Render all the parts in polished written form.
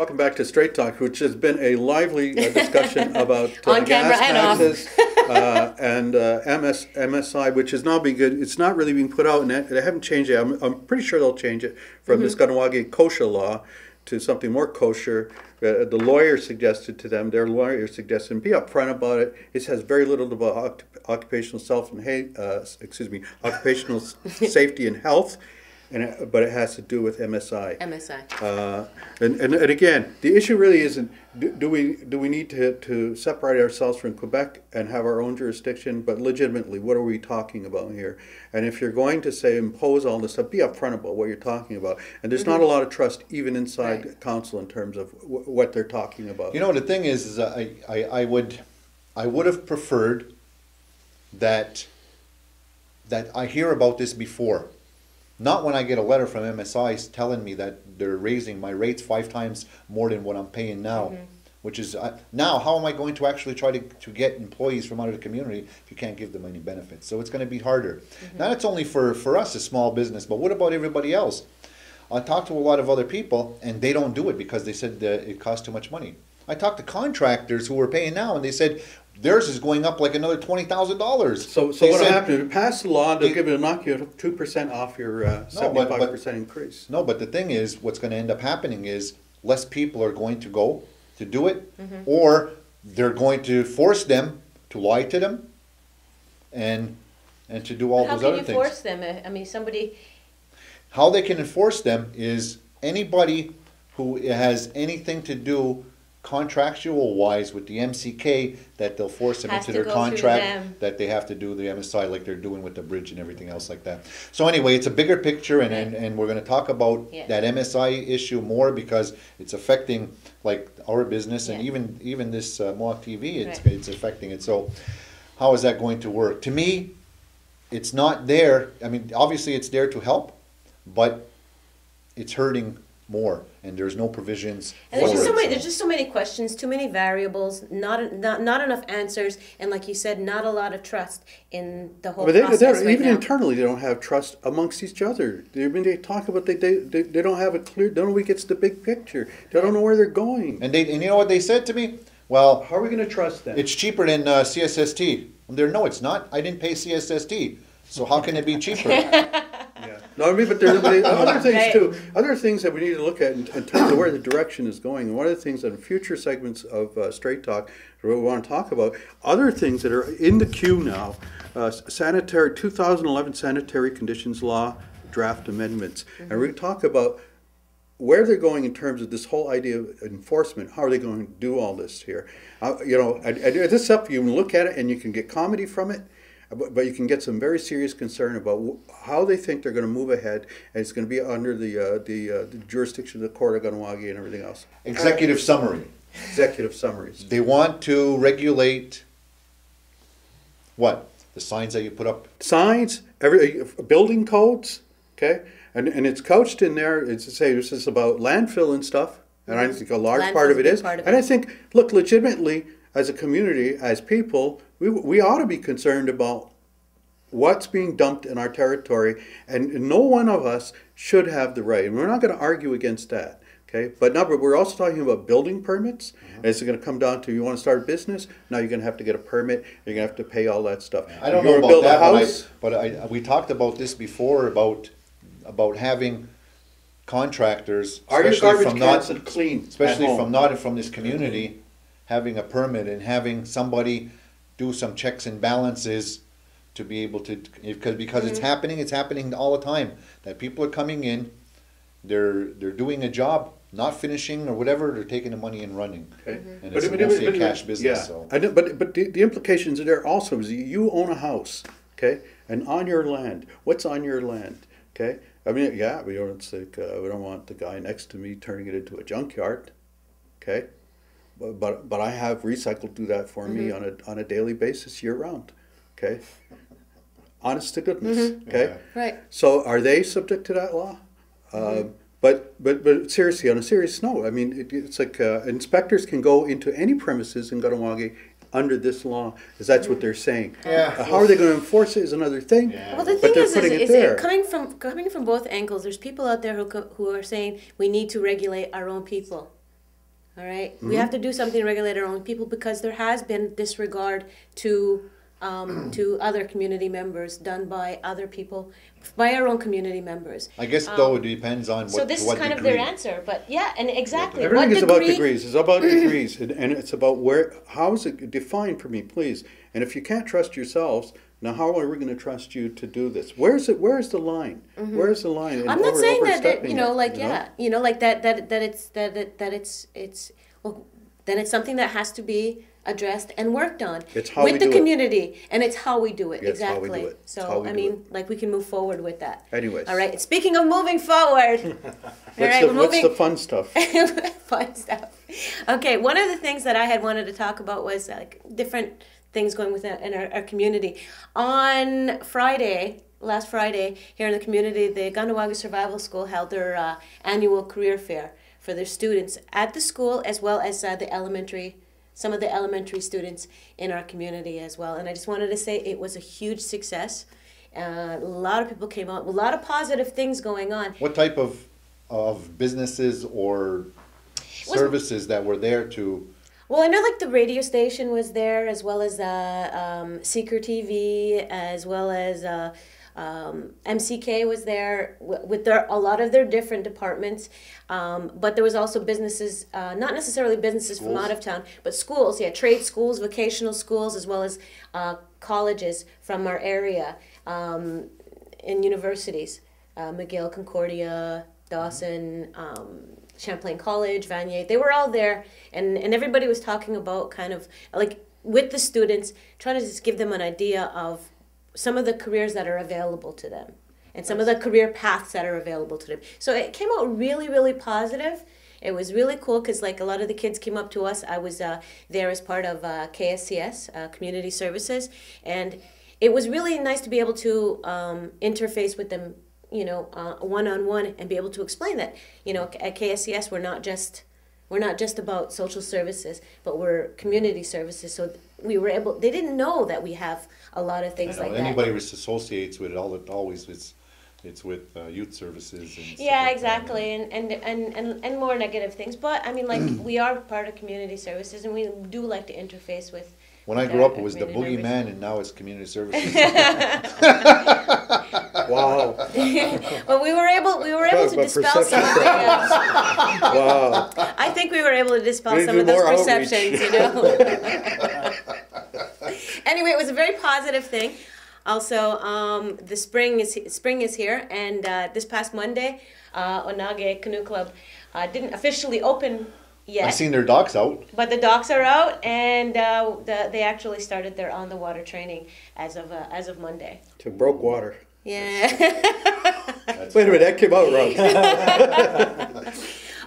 Welcome back to Straight Talk, which has been a lively discussion about On camera gas and off. taxes and MSI, which is now being good. It's not really being put out, and they haven't changed it. I'm pretty sure they'll change it from this Kahnawake kosher law to something more kosher. The lawyer suggested to them, their lawyer suggested, be upfront about it. It has very little about occupational occupational safety and health. But it has to do with MSI. MSI. And again, the issue really isn't do we need to separate ourselves from Quebec and have our own jurisdiction, but legitimately, what are we talking about here? And if you're going to say impose all this stuff, be upfront about what you're talking about. And there's not a lot of trust even inside council in terms of what they're talking about. You know, the thing is I would have preferred that I hear about this before. Not when I get a letter from MSI telling me that they're raising my rates 5 times more than what I'm paying now. Which is, now how am I going to actually try to get employees from out of the community if you can't give them any benefits? So it's going to be harder. Now it's only for us, a small business, but what about everybody else? I talked to a lot of other people and they don't do it because they said that it costs too much money. I talked to contractors who are paying now and they said, theirs is going up like another $20,000. So what happened? If you pass the law, they'll give you a knock you 2% off your 75% increase. No, but the thing is, what's going to end up happening is less people are going to go to do it, or they're going to force them to lie to them, and to do all those other things. How can you force them? I mean, somebody. How they can enforce them is anybody who has anything to do contractual wise with the MCK, that they'll force them into their contract that they have to do the MSI like they're doing with the bridge and everything else like that. So anyway, it's a bigger picture, and we're going to talk about that MSI issue more because it's affecting like our business and even this Mohawk TV, it's affecting it. So how is that going to work? To me, it's not there. I mean, obviously it's there to help, but it's hurting more, and there's no provisions. And there's just so many questions, too many variables, not enough answers, and like you said, not a lot of trust in the whole process even internally, they don't have trust amongst each other. I mean, they talk about they don't have a clear. Nobody gets the big picture. They don't know where they're going. And you know what they said to me? Well, how are we going to trust them? It's cheaper than CSST. No, it's not. I didn't pay CSST, so how can it be cheaper? No, I mean, but there's other things too. Other things that we need to look at in terms of where the direction is going. And one of the things in future segments of Straight Talk we want to talk about, other things that are in the queue now, 2011 Sanitary Conditions Law draft amendments. And we're going to talk about where they're going in terms of this whole idea of enforcement. How are they going to do all this here? This stuff, you can look at it and you can get comedy from it. But you can get some very serious concern about how they think they're going to move ahead, and it's going to be under the jurisdiction of the Court of Kahnawake and everything else. Executive summary. Executive summaries. They want to regulate what? The signs that you put up? Signs, building codes, okay? And it's couched in there, it's to say this is about landfill and stuff, and I think a large part of it is. And I think, look, legitimately, as a community, as people, we ought to be concerned about what's being dumped in our territory, and no one of us should have the right. And we're not going to argue against that, okay? But we're also talking about building permits. And it's going to come down to, you want to start a business? Now you're going to have to get a permit. You're going to have to pay all that stuff. I don't know about that, but we talked about this before about having contractors, especially from not from this community, having a permit and having somebody do some checks and balances to be able to, because it's happening all the time, that people are coming in, they're doing a job, not finishing or whatever, they're taking the money and running. Okay. And it's mostly a cash business. Yeah. So. But the implications are there also is you own a house, okay, and on your land, what's on your land, okay? I mean, yeah, we don't want the guy next to me turning it into a junkyard, okay? But I have recycled do that for me on a daily basis year round, okay? Honest to goodness, okay? Yeah. Right. So are they subject to that law? But seriously, on a serious note, I mean, it's like inspectors can go into any premises in Kahnawake under this law, because that's what they're saying. Yeah. How are they going to enforce it is another thing. Yeah. Well, the thing is coming from both angles. There's people out there who are saying we need to regulate our own people. All right, we have to do something to regulate our own people because there has been disregard to other community members done by other people, by our own community members. I guess though it depends on what. So this is kind of their answer, but yeah, and exactly. Everything is about degrees. It's about degrees, and it's about how is it defined for me, please. And if you can't trust yourselves, now how are we going to trust you to do this? Where's it? Where's the line? Where's the line? I'm not saying that you know, like like it's well, then it's something that has to be addressed and worked on with the community, and it's how we do it. Exactly. How we do it. So I mean, like we can move forward with that. Anyways. All right. Speaking of moving forward, what's the fun stuff? Fun stuff. Okay. One of the things that I had wanted to talk about was like different things going within in our community. On last Friday, here in the community, the Gandawaga Survival School held their annual career fair for their students at the school, as well as some of the elementary students in our community as well. And I just wanted to say it was a huge success. A lot of people came out, a lot of positive things going on. What type of businesses or services that were there to... Well, I know like the radio station was there, as well as Seeker TV, as well as MCK was there with a lot of their different departments. But there was also businesses, not necessarily businesses schools from out of town, but schools, trade schools, vocational schools, as well as colleges from our area, and universities, McGill, Concordia, Dawson, Champlain College, Vanier, they were all there, and everybody was talking about kind of like with the students, trying to just give them an idea of some of the careers that are available to them and some of the career paths that are available to them. So it came out really, really positive. It was really cool because like a lot of the kids came up to us. I was there as part of KSCS, Community Services, and it was really nice to be able to interface with them, one-on-one, and be able to explain that, at KSCS we're not just about social services, but we're community services. So they didn't know that we have a lot of things like that. Anybody who associates with it, always it's with youth services. And yeah, exactly, and more negative things. But I mean, like we are part of community services, and we do like to interface with. When I grew up, it was the boogeyman, and now it's community services. Wow. But we were able to dispel some of the. Wow. I think we were able to dispel some of those perceptions, Anyway, it was a very positive thing. Also, the spring is here, and this past Monday, Onage Canoe Club didn't officially open yet. I've seen their docks out. But the docks are out, and they actually started their on the water training as of Monday. To broke water. Yeah. Wait a minute, that came out wrong.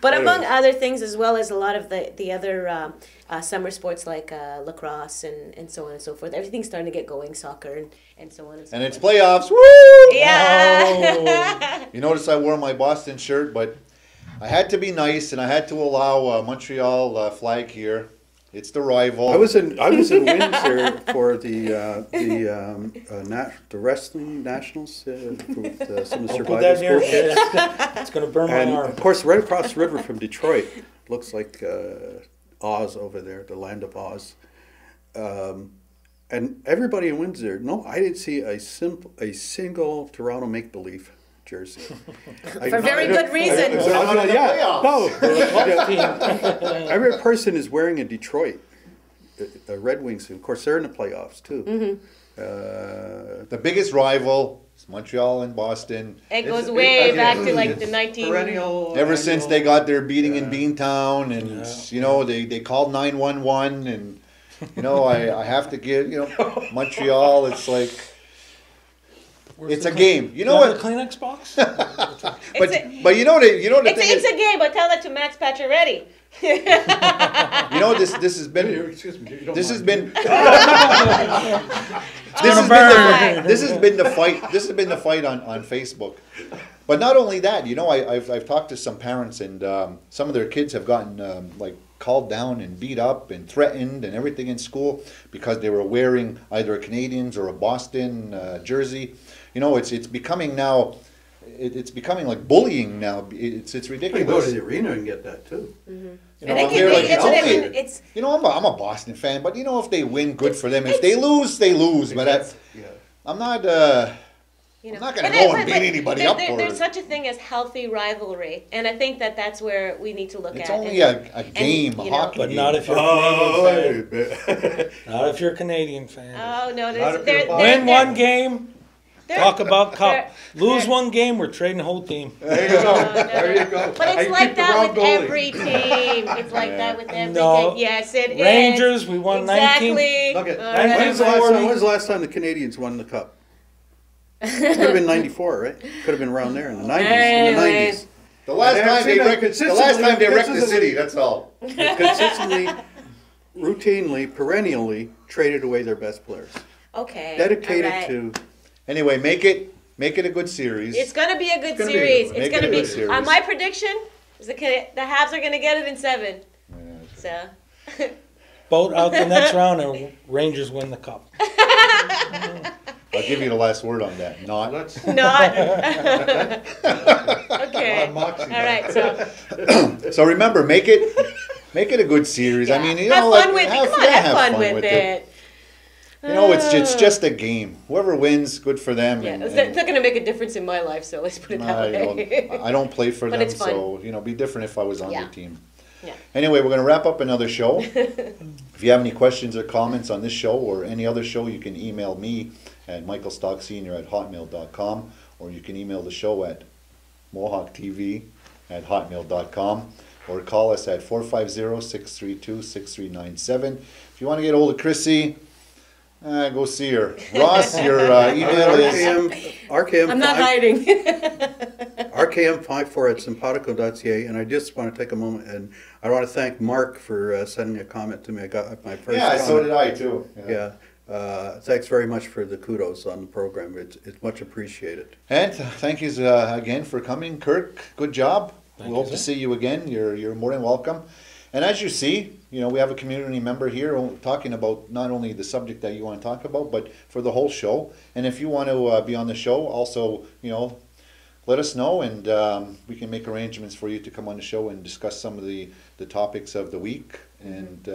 But among other things, as well as a lot of the other summer sports like lacrosse and so on and so forth, everything's starting to get going, soccer and so on and so forth. And it's playoffs. Woo! Yeah. Oh. You notice I wore my Boston shirt, but I had to be nice and I had to allow Montreal flag here. It's the rival. I was in Windsor for the wrestling nationals with some of the survival school kids. It's going to burn my arm. Of course, right across the river from Detroit, looks like Oz over there, the land of Oz. And everybody in Windsor, no, I didn't see a single Toronto make-believe jersey. For very good reason. Every person is wearing a Detroit, the Red Wings. Of course, they're in the playoffs too. Mm-hmm. The biggest rival is Montreal and Boston. It goes way back to like the 19... Perennial. Ever since they got their beating in Beantown, and they called 911, and I have to give Montreal. It's like. It's a game. You know what? The Kleenex box? but you know the thing it's a game, but tell that to Max Pacioretty. This has been. Excuse me. This has been the fight. This has been the fight on Facebook. But not only that, I've talked to some parents, and some of their kids have gotten called down and beat up and threatened and everything in school because they were wearing either a Canadiens or a Boston jersey. It's becoming now it's becoming like bullying now. It's You can ridiculous. go to the arena and get that too. You And know, it I'm can here be, like, it's, okay. it's, You know, I'm a Boston fan, but you know, if they win, good for them. If they lose, they lose. But Yeah. I'm not. you know, I'm not gonna but go there- and but beat anybody there- up there- for There's it. such a thing as healthy rivalry, and I think that's where we need to look It's at. only and- a game, a you know- hockey But game. not if you're a Canadian fan. Not if you're a Canadian fan. Oh no, Not there's if there, you're there, Win there- one game, there- talk about cup. there- Lose there- one game, we're trading the whole team. There you go. There you go. But And it's you like keep the that wrong with goalie. every team. It's like that with every No. team. Yes, it is. Rangers, we won 19. Exactly. Look at All right. when was the last time the Canadians won the cup? Could have been '94, right? Could have been around there in the '90s. In the Anyways. '90s. The last And time they they've wrecked seen the that last time they wrecked the consistently- city. That's all. Consistently, routinely, perennially traded away their best players. Okay. Dedicated all right. to. Anyway, make it a good series. It's gonna be a good gonna be a series. good one. It's Make it gonna a be. good series. My prediction is the Habs are gonna get it in 7. So. Boat out the next round and Rangers win the cup. I'll give you the last word on that. Not. Let's. Not. Okay. Moxie. All right. So So remember, make it a good series. I mean, you know, have like, fun with it. Come on, yeah, have fun with it. You know, it's just a game. Whoever wins, good for them. Yeah, and- it's and not going to make a difference in my life, so let's put it that way. I don't play for But them, it's fun. so you know, be different if I was on Yeah. their team. Yeah. Anyway, we're going to wrap up another show. If you have any questions or comments on this show or any other show, you can email me at michaelstocksenior@hotmail.com, or you can email the show at mohawktv@hotmail.com, or call us at 450-632-6397. If you want to get hold of Chrissy, go see her. Ross, your email is... RKM I'm not 5 hiding. RKM54@simpatico.ca, and I just want to take a moment and I want to thank Mark for sending a comment to me. I got my first Yeah, comment. so did I too. Yeah. Thanks very much for the kudos on the program. It's much appreciated. And thank you again for coming, Kirk. Good job. We hope to see you again. You're more than welcome. And as you see, you know, we have a community member here talking about not only the subject that you want to talk about, but for the whole show. And if you want to be on the show, also, you know, let us know, and we can make arrangements for you to come on the show and discuss some of the topics of the week, and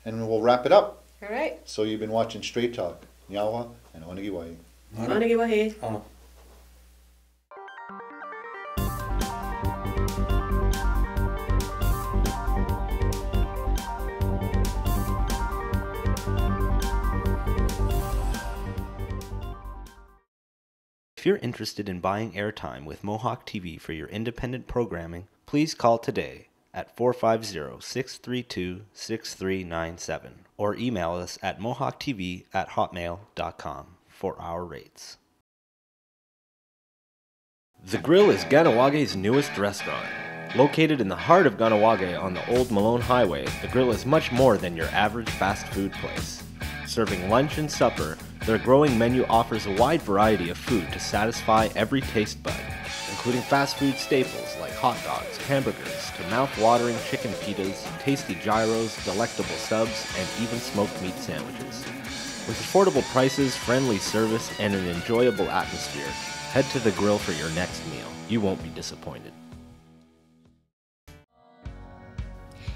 we'll wrap it up. All right. So you've been watching Straight Talk, Nyawa and Onagiwai. Onagiwahi. Oh. If you're interested in buying airtime with Mohawk TV for your independent programming, please call today at 450-632-6397 or email us at mohawktv@hotmail.com for our rates. The Grill is Ganawage's newest restaurant. Located in the heart of Ganawage on the Old Malone Highway, the Grill is much more than your average fast food place. Serving lunch and supper, their growing menu offers a wide variety of food to satisfy every taste bud, including fast food staples like hot dogs, hamburgers, to mouth-watering chicken pitas, tasty gyros, delectable subs, and even smoked meat sandwiches. With affordable prices, friendly service, and an enjoyable atmosphere, head to the Grill for your next meal. You won't be disappointed.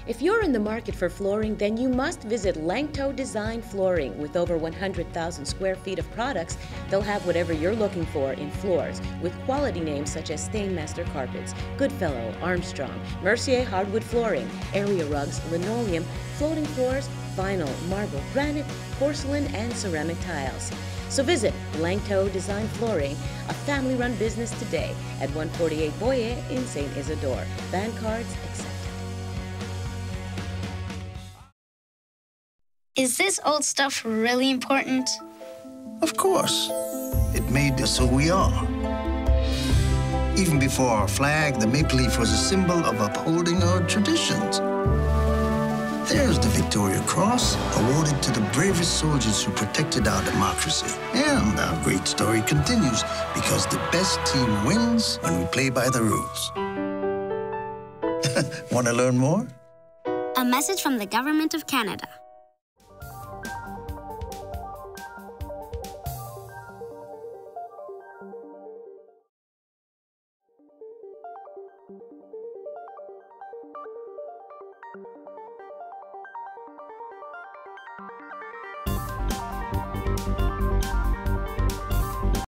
If you're in the market for flooring, then you must visit Langto Design Flooring. With over 100,000 square feet of products, they'll have whatever you're looking for in floors, with quality names such as Stainmaster Carpets, Goodfellow, Armstrong, Mercier Hardwood Flooring, area rugs, linoleum, floating floors, vinyl, marble, granite, porcelain, and ceramic tiles. So visit Langto Design Flooring, a family-run business today at 148 Boyer in St. Isidore. Band cards accepted. Is this old stuff really important? Of course. It made us who we are. Even before our flag, the maple leaf was a symbol of upholding our traditions. There's the Victoria Cross, awarded to the bravest soldiers who protected our democracy. And our great story continues, because the best team wins when we play by the rules. Want to learn more? A message from the Government of Canada.